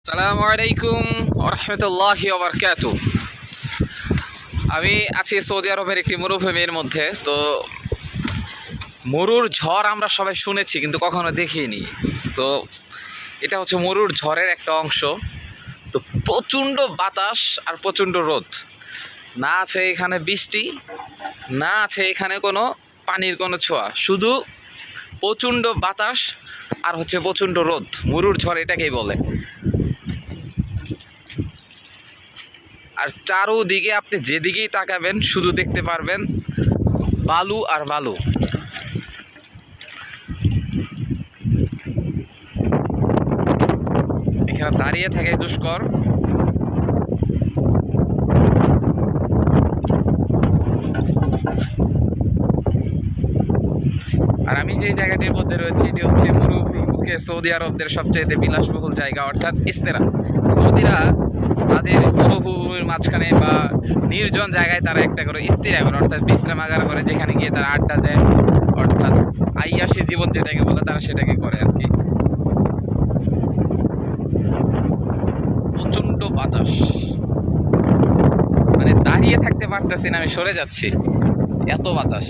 আসসালামু আলাইকুম ওরহমতুল্লাহি ওবরকাতু। আমি আছি সৌদি আরবের একটি মরুভূমির মধ্যে। তো মরুর ঝড় আমরা সবাই শুনেছি কিন্তু কখনো দেখিনি। তো এটা হচ্ছে মরুর ঝড়ের একটা অংশ। তো প্রচণ্ড বাতাস আর প্রচণ্ড রোদ, না আছে এখানে বৃষ্টি, না আছে এখানে কোনো পানির কোনো ছোঁয়া, শুধু প্রচণ্ড বাতাস আর হচ্ছে প্রচণ্ড রোদ। মরুর ঝড় এটাকেই বলে। আর চারোদিকে আপনি যেদিকেই তাকাবেন শুধু দেখতে পারবেন বালু আর বালু। এখানে দাঁড়িয়ে থাকে দুষ্কর। আর আমি যে জায়গাটির মধ্যে রয়েছি এটি হচ্ছে মরুভূমিকে সৌদি আরবদের সবচেয়ে বিলাসবহুল জায়গা, অর্থাৎ ইস্তেরা। সৌদিরা তাদের মরুভূমির মাঝখানে বা নির্জন জায়গায় তারা একটা করে ইস্তেরা করে, অর্থাৎ বিশ্রামাগার করে, যেখানে গিয়ে তারা আড্ডা দেয়, অর্থাৎ আইয়াসী জীবন যেটাকে বলে তারা সেটাকে করে আর কি। প্রচণ্ড বাতাস, মানে দাঁড়িয়ে থাকতে পারতেছি না, আমি সরে যাচ্ছি, এত বাতাস।